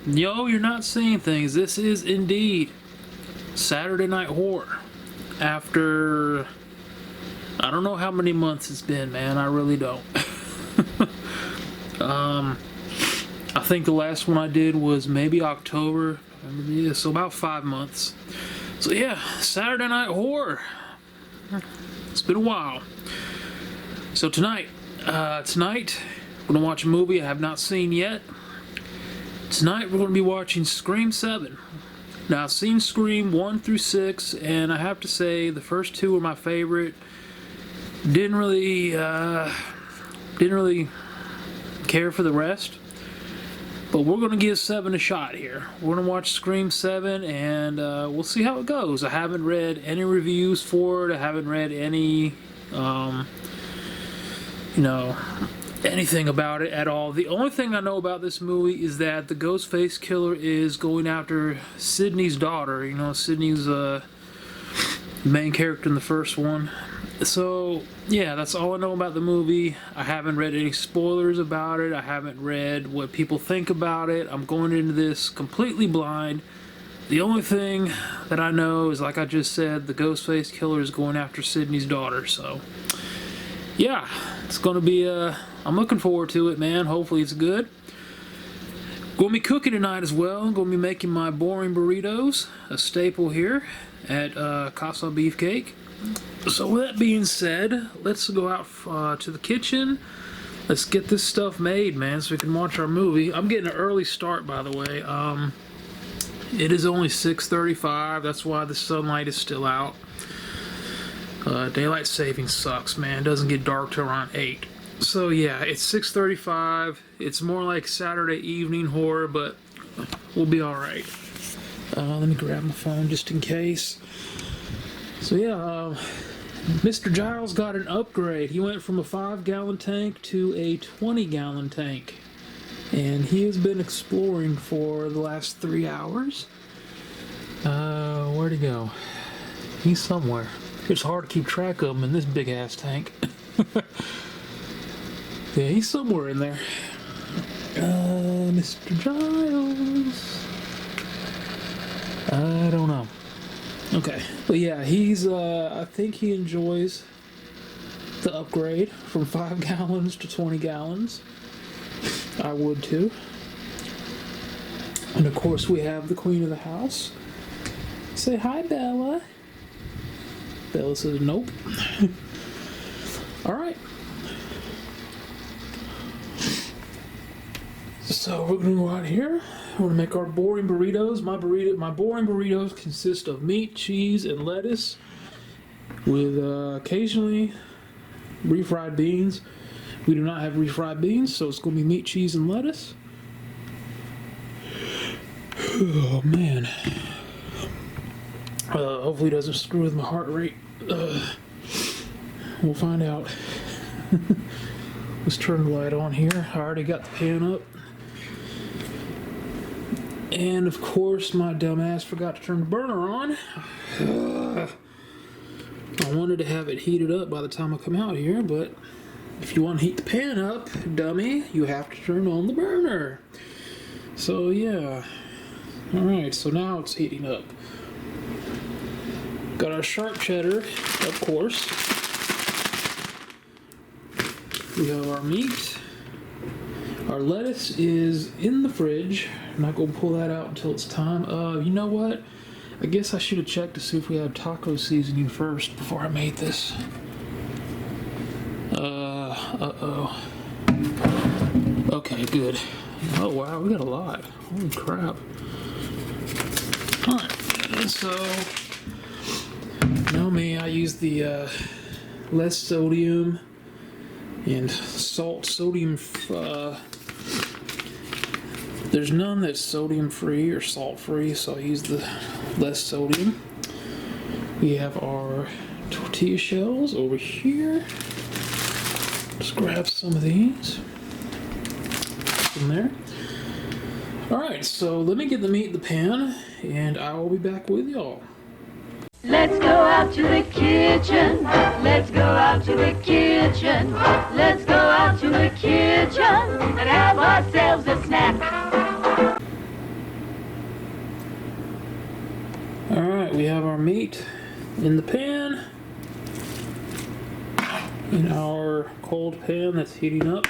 Yo, you're not seeing things. This is indeed Saturday Night Horror. After, I don't know how many months it's been, man. I really don't. I think the last one I did was maybe October. Yeah, so about 5 months. So yeah, Saturday Night Horror. It's been a while. So tonight we're gonna watch a movie I have not seen yet. Tonight we're gonna be watching Scream 7. Now I've seen Scream 1 through 6, and I have to say the first two were my favorite. Didn't really care for the rest. But we're going to give 7 a shot here. We're going to watch Scream 7, and we'll see how it goes. I haven't read any reviews for it. I haven't read any, anything about it at all. The only thing I know about this movie is that the Ghostface killer is going after Sydney's daughter. You know, Sydney's the main character in the first one. So, yeah, that's all I know about the movie. I haven't read any spoilers about it. I haven't read what people think about it. I'm going into this completely blind. The only thing that I know is, like I just said, the Ghostface killer is going after Sydney's daughter. So, yeah, it's going to be, I'm looking forward to it, man. Hopefully it's good. Going to be cooking tonight as well. I'm going to be making my boring burritos, a staple here at Casa Beefcake. So with that being said, let's go out to the kitchen. Let's get this stuff made, man, so we can watch our movie. I'm getting an early start, by the way. It is only 6:35. That's why the sunlight is still out. Daylight savings sucks, man. It doesn't get dark till around 8. So yeah, it's 6:35. It's more like Saturday evening horror, but we'll be all right. Let me grab my phone just in case. So yeah, Mr. Giles got an upgrade. He went from a 5-gallon tank to a 20-gallon tank. And he has been exploring for the last 3 hours. Where'd he go? He's somewhere. It's hard to keep track of him in this big-ass tank. Yeah, he's somewhere in there. Mr. Giles. I don't know. Okay, but yeah, he's, I think he enjoys the upgrade from 5 gallons to 20 gallons. I would too. And of course we have the queen of the house. Say hi, Bella. Bella says nope. Alright. So we're gonna go out here. We're gonna make our boring burritos. My boring burritos consist of meat, cheese, and lettuce, with occasionally refried beans. We do not have refried beans, so it's gonna be meat, cheese, and lettuce. Oh man. Hopefully it doesn't screw with my heart rate. We'll find out. Let's turn the light on here. I already got the pan up. And of course, my dumbass forgot to turn the burner on. I wanted to have it heated up by the time I come out here, but if you want to heat the pan up, dummy, you have to turn on the burner. So yeah. Alright, so now it's heating up. Got our sharp cheddar, of course. We have our meat. Our lettuce is in the fridge. I'm not going to pull that out until it's time. You know what? I guess I should have checked to see if we had taco seasoning first before I made this. Uh-oh. Okay, good. Oh, wow, we got a lot. Holy crap. Alright, so, you know me, I use the less sodium and sodium, there's none that's sodium free or salt free, so I use the less sodium. We have our tortilla shells over here. Just grab some of these from there. Alright, so let me get the meat in the pan, and I will be back with y'all. Let's go out to the kitchen. Let's go out to the kitchen. Let's go out to the kitchen and have ourselves a snack. we have our meat in the pan, in our cold pan that's heating up.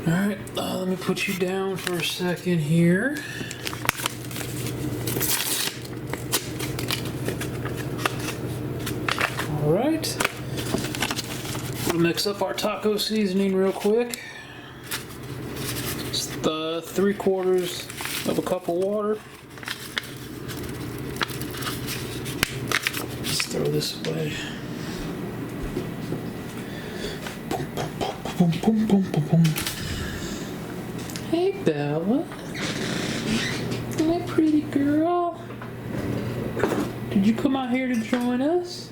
Alright, let me put you down for a second here. Alright, we'll mix up our taco seasoning real quick. Just 3/4 of a cup of water. Let's throw this away. Boom, boom, boom, boom, boom. Hey, Bella. My pretty girl. Did you come out here to join us?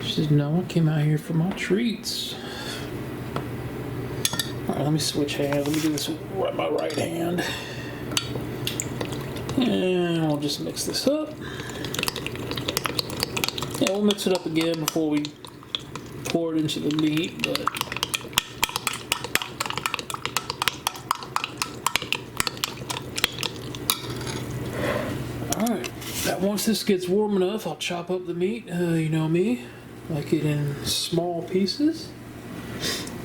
She says, no, I came out here for my treats. Alright, let me switch hands. Let me do this with my right hand. And we'll just mix this up. Yeah, we'll mix it up again before we pour it into the meat, but alright, now once this gets warm enough, I'll chop up the meat. You know me, like it in small pieces.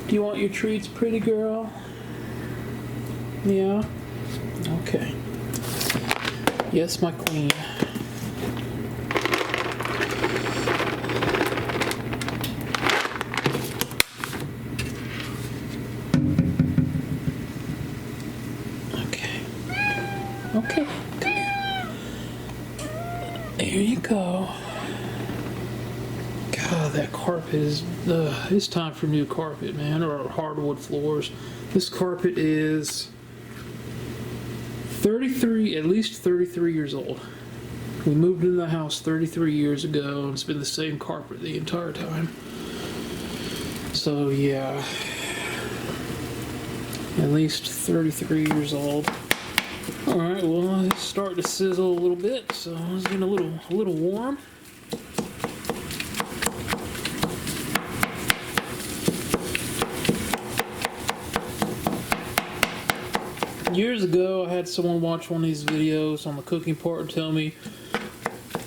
Do you want your treats, pretty girl? Yeah? Okay. Yes, my queen. Okay, come here. There you go. God, that carpet is... it's time for new carpet, man, or hardwood floors. This carpet is 33, at least 33 years old. We moved into the house 33 years ago, and it's been the same carpet the entire time. So, yeah. At least 33 years old. Alright, well, it's starting to sizzle a little bit, so it's getting a little warm. Years ago, I had someone watch one of these videos on the cooking part and tell me,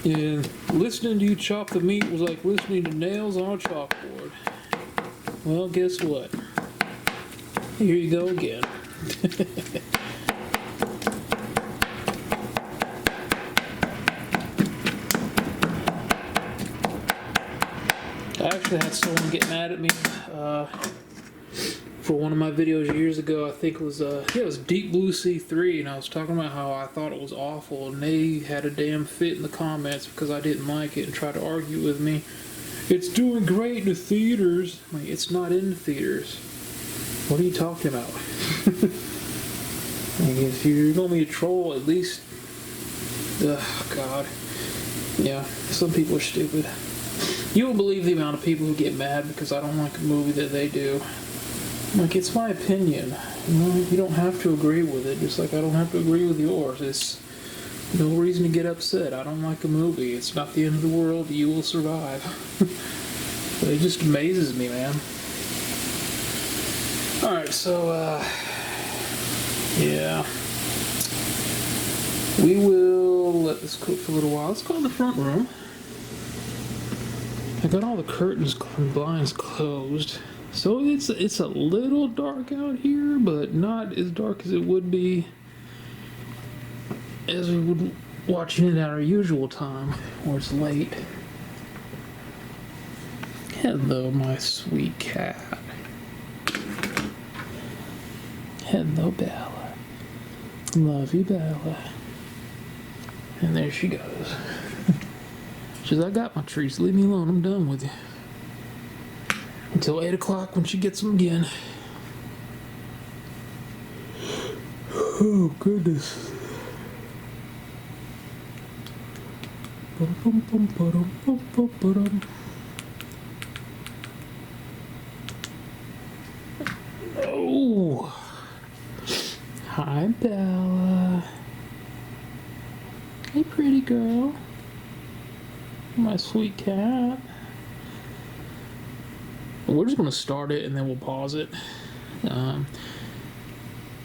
yeah, listening to you chop the meat was like listening to nails on a chalkboard. Well, guess what? Here you go again. I actually had someone get mad at me for one of my videos years ago. I think it was it was Deep Blue Sea 3, and I was talking about how I thought it was awful, and they had a damn fit in the comments because I didn't like it and tried to argue with me. It's doing great in the theaters. I'm like, it's not in the theaters. What are you talking about? Like, if you're gonna be a troll, at least... Ugh, God. Yeah, some people are stupid. You won't believe the amount of people who get mad because I don't like a movie that they do. Like, it's my opinion. You know, you don't have to agree with it, just like I don't have to agree with yours. It's no reason to get upset. I don't like a movie. It's not the end of the world. You will survive. But it just amazes me, man. Alright, so, yeah. We will let this cook for a little while. Let's go in the front room. I got all the curtains and blinds closed. So it's a little dark out here, but not as dark as it would be as we would watching it at our usual time, where it's late. Hello, my sweet cat. Hello, Bella. Love you, Bella. And there she goes. She says, I got my treats. Leave me alone. I'm done with you. Until 8 o'clock when she gets them again. Oh, goodness. Oh. Hi, Bella. Hey, pretty girl. My sweet cat. We're just going to start it and then we'll pause it.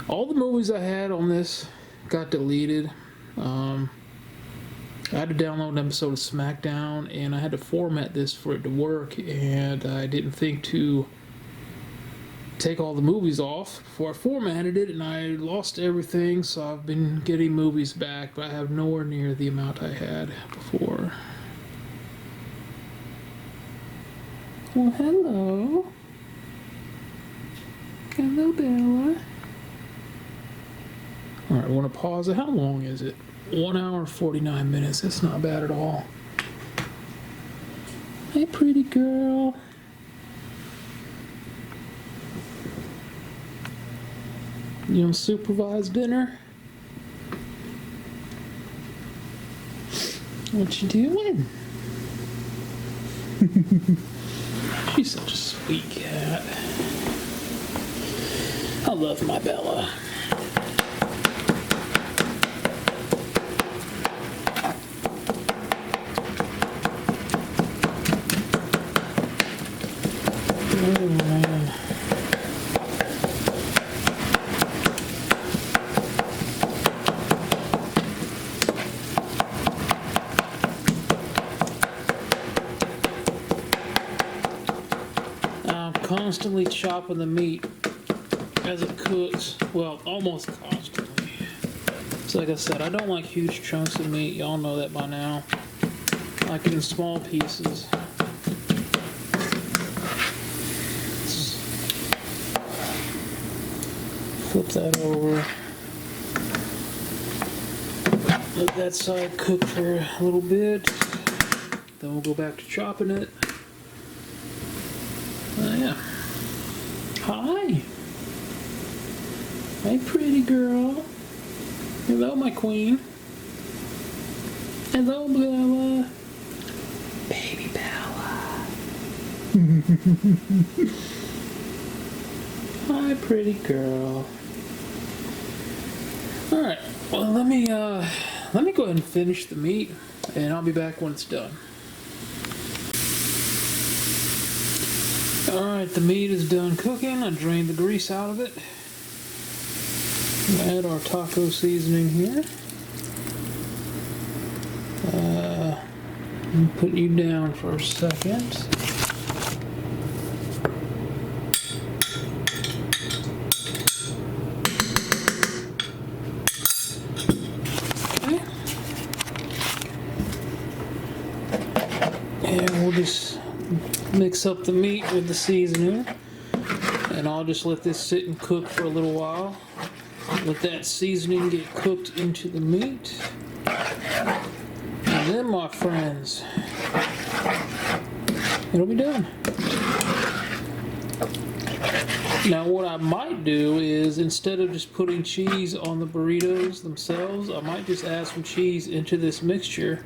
All the movies I had on this got deleted. I had to download an episode of SmackDown, and I had to format this for it to work, and I didn't think to take all the movies off before I formatted it, and I lost everything, so I've been getting movies back, but I have nowhere near the amount I had before. Well, hello. Hello, Bella. Alright, I want to pause it. How long is it? 1 hour and 49 minutes. That's not bad at all. Hey, pretty girl. You on supervised dinner? What you doing? She's such a sweet cat. I love my Bella. Oh, man. I'm constantly chopping the meat as it cooks. Well, almost constantly. So like I said, I don't like huge chunks of meat. Y'all know that by now. I like it in small pieces. Flip that over. Let that side cook for a little bit. Then we'll go back to chopping it. Yeah. Hi. Hey, pretty girl. Hello, my queen. Hello, Bella. Baby Bella. Hi, pretty girl. All right. Well, let me go ahead and finish the meat, and I'll be back when it's done. All right, the meat is done cooking. I drained the grease out of it. Add our taco seasoning here. Let me put you down for a second. Okay. And we'll just mix up the meat with the seasoning. And I'll just let this sit and cook for a little while. Let that seasoning get cooked into the meat. And then, my friends, it'll be done. Now, what I might do is, instead of just putting cheese on the burritos themselves, I might just add some cheese into this mixture,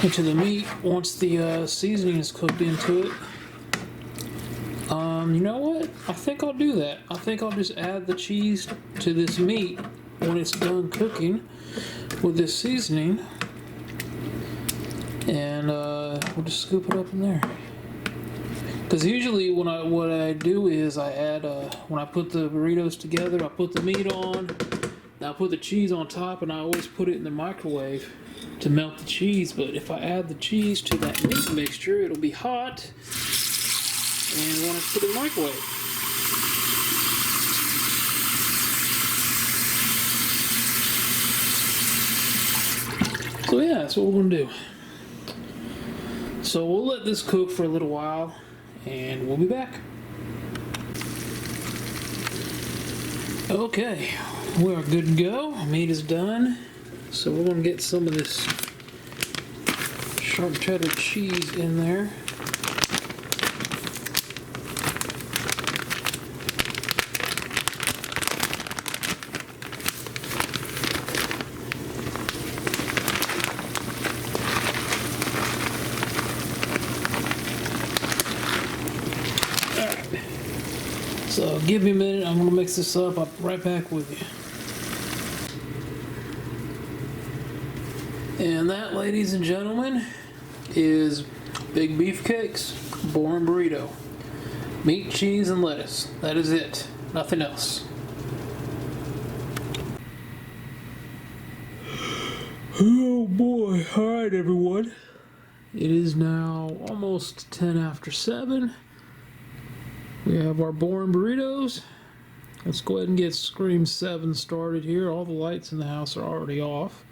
into the meat, once the seasoning is cooked into it. You know what? I think I'll do that. I think I'll just add the cheese to this meat when it's done cooking with this seasoning, and we'll just scoop it up in there. Because usually what I do is I add when I put the burritos together, I put the meat on, then I put the cheese on top, and I always put it in the microwave to melt the cheese. But if I add the cheese to that meat mixture, it'll be hot, and when I put it in the microwave. So yeah, that's what we're gonna do. So we'll let this cook for a little while, and we'll be back. Okay, we are good to go. Meat is done. So we're gonna get some of this sharp cheddar cheese in there. So give me a minute, I'm gonna mix this up. I'll be right back with you. And that, ladies and gentlemen, is Big Beefcake's boring burrito. Meat, cheese, and lettuce. That is it. Nothing else. Oh boy. Alright, everyone. It is now almost 10 after 7. We have our boring burritos. Let's go ahead and get Scream 7 started here. All the lights in the house are already off.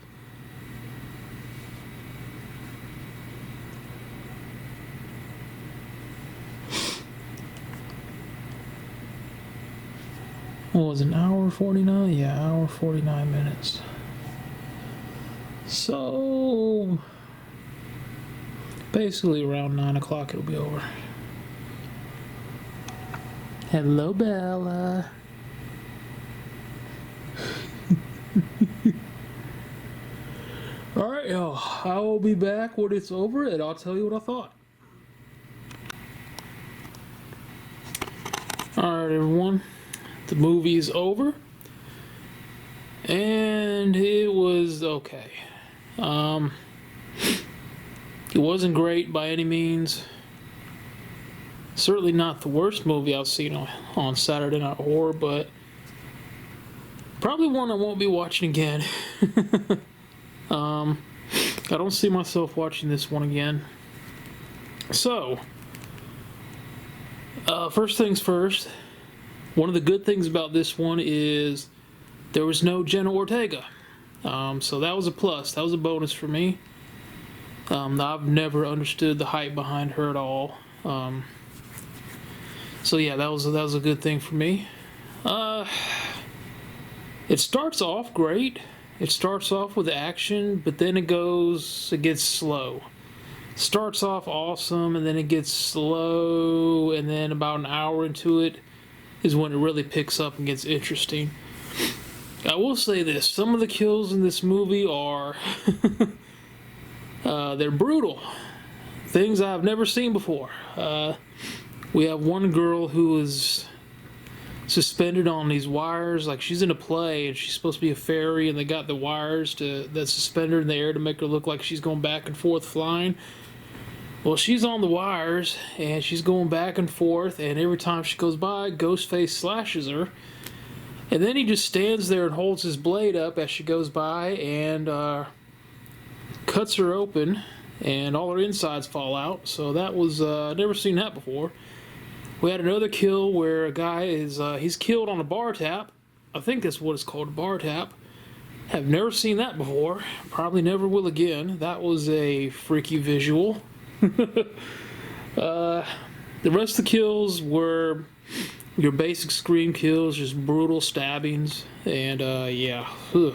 What was it, an hour 49? Yeah, hour 49 minutes. So, basically around 9 o'clock it'll be over. Hello, Bella. Alright, y'all. I will be back when it's over and I'll tell you what I thought. Alright, everyone. The movie is over. And it was okay. It wasn't great by any means. Certainly not the worst movie I've seen on Saturday Night Horror, but probably one I won't be watching again. I don't see myself watching this one again. So, first things first, one of the good things about this one is there was no Jenna Ortega. So that was a plus. That was a bonus for me. I've never understood the hype behind her at all. So yeah, that was a good thing for me. It starts off great. It starts off with action, but then it gets slow. Starts off awesome, and then it gets slow, and then about an hour into it is when it really picks up and gets interesting. I will say this, some of the kills in this movie are they're brutal. Things I've never seen before. We have one girl who is suspended on these wires, like she's in a play and she's supposed to be a fairy, and they got the wires that suspend her in the air to make her look like she's going back and forth flying. Well, she's on the wires and she's going back and forth, and every time she goes by, Ghostface slashes her. And then he just stands there and holds his blade up as she goes by and cuts her open, and all her insides fall out. So that was, never seen that before. We had another kill where a guy is, he's killed on a bar tap. I think that's what it's called, a bar tap. Have never seen that before. Probably never will again. That was a freaky visual. The rest of the kills were your basic Scream kills, just brutal stabbings, and yeah. Ugh.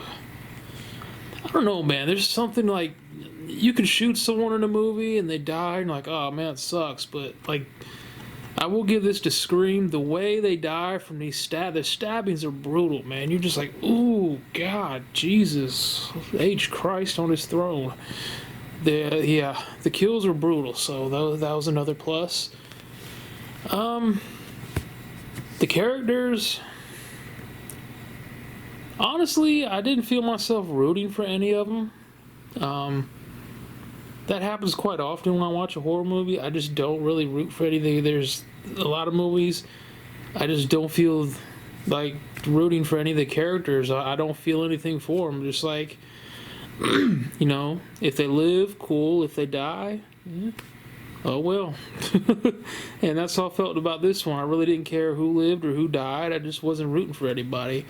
I don't know, man. There's something like, you can shoot someone in a movie and they die, and like, oh man, it sucks. But like, I will give this to Scream. The way they die from the stabbings are brutal, man. You're just like, ooh, God, Jesus, H Christ on his throne. The kills are brutal, so that was another plus. The characters, honestly, I didn't feel myself rooting for any of them. That happens quite often when I watch a horror movie. I just don't really root for anything. There's a lot of movies I just don't feel like rooting for any of the characters. I don't feel anything for them. Just like, you know, if they live, cool. If they die, oh well. And that's how I felt about this one. I really didn't care who lived or who died. I just wasn't rooting for anybody.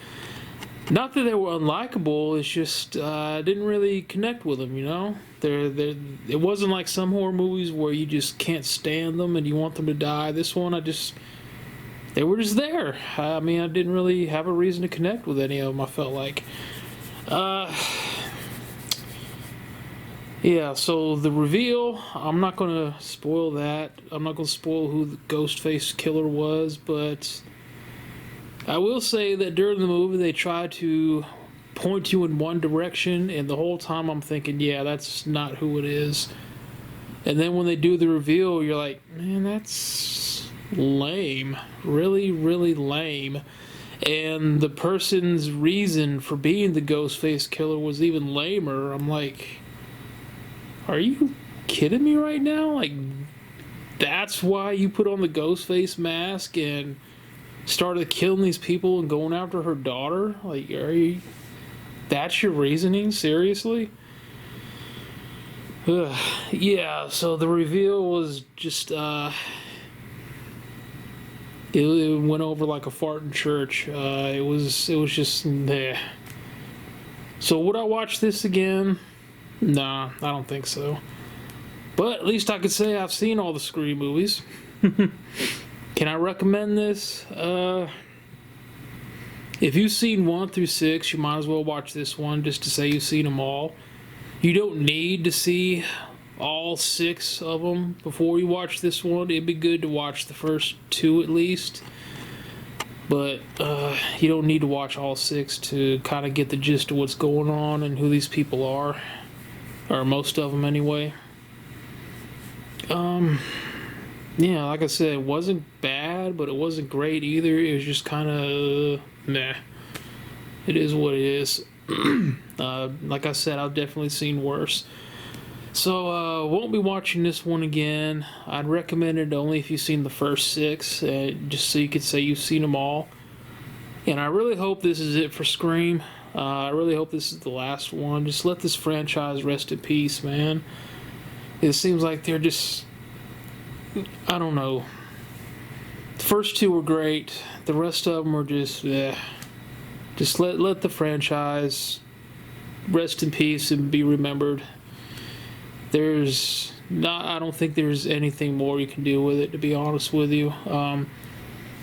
Not that they were unlikable, it's just I didn't really connect with them, you know? It wasn't like some horror movies where you just can't stand them and you want them to die. This one, they were just there. I mean, I didn't really have a reason to connect with any of them, I felt like. Yeah, so the reveal, I'm not going to spoil that. I'm not going to spoil who the Ghostface killer was, but I will say that during the movie they try to point you in one direction, and the whole time I'm thinking, yeah, that's not who it is. And then when they do the reveal, you're like, man, that's lame. Really, really lame. And the person's reason for being the Ghostface killer was even lamer. I'm like, are you kidding me right now? Like, that's why you put on the Ghostface mask and started killing these people and going after her daughter? Like, that's your reasoning? Seriously? Yeah, so the reveal was just, it went over like a fart in church. It was just, there. So would I watch this again? Nah, I don't think so. But at least I could say I've seen all the Scream movies. Can I recommend this? If you've seen 1 through 6, you might as well watch this one just to say you've seen them all. You don't need to see all 6 of them before you watch this one. It'd be good to watch the first 2 at least. But you don't need to watch all 6 to kind of get the gist of what's going on and who these people are. Or most of them anyway. Yeah, like I said, it wasn't bad, but it wasn't great either. It was just kind of meh. It is what it is. Like I said, I've definitely seen worse. So, won't be watching this one again. I'd recommend it only if you've seen the first 6, just so you could say you've seen them all. And I really hope this is it for Scream. I really hope this is the last one. Just let this franchise rest in peace, man. It seems like they're just... I don't know. The first 2 were great. The rest of them are just, just let the franchise rest in peace and be remembered. I don't think there's anything more you can do with it, to be honest with you.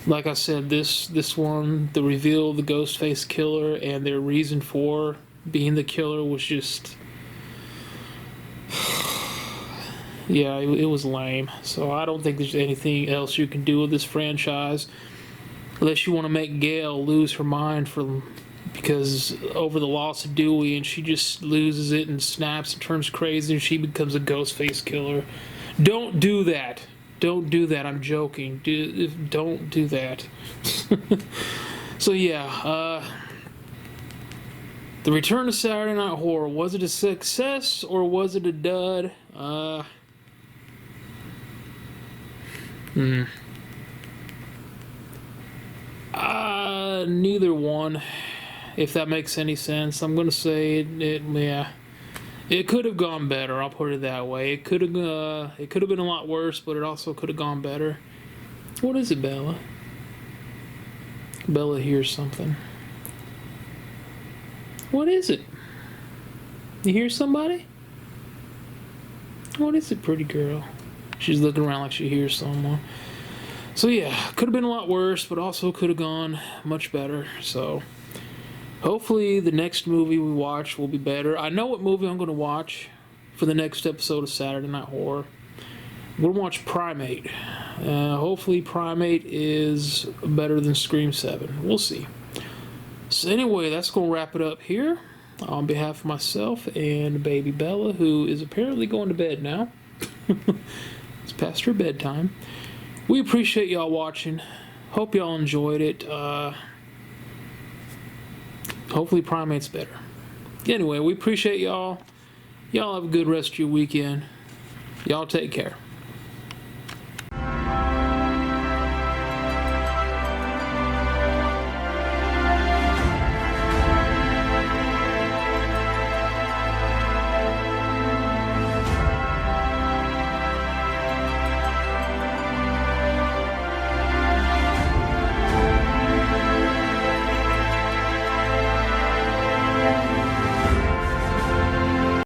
Like I said, this one, the reveal of the Ghostface killer and their reason for being the killer was just... yeah, it was lame. So I don't think there's anything else you can do with this franchise. Unless you want to make Gail lose her mind because over the loss of Dewey, and she just loses it and snaps and turns crazy and she becomes a Ghostface killer. Don't do that. Don't do that. I'm joking. Don't do that. So yeah, the return to Saturday Night Horror, was it a success or was it a dud? Neither one, if that makes any sense. I'm gonna say it could have gone better. I'll put it that way. It could have been a lot worse, but it also could have gone better. What is it, Bella? Bella hears something. What is it? You hear somebody? What is it, pretty girl? She's looking around like she hears someone. So yeah, could have been a lot worse, but also could have gone much better. So hopefully the next movie we watch will be better. I know what movie I'm going to watch for the next episode of Saturday Night Horror. I'm going to watch Primate. Hopefully Primate is better than Scream 7. We'll see. So anyway, that's going to wrap it up here. On behalf of myself and baby Bella, who is apparently going to bed now. It's past her bedtime. We appreciate y'all watching. Hope y'all enjoyed it. Hopefully Primate's better. Anyway, we appreciate y'all. Y'all have a good rest of your weekend. Y'all take care.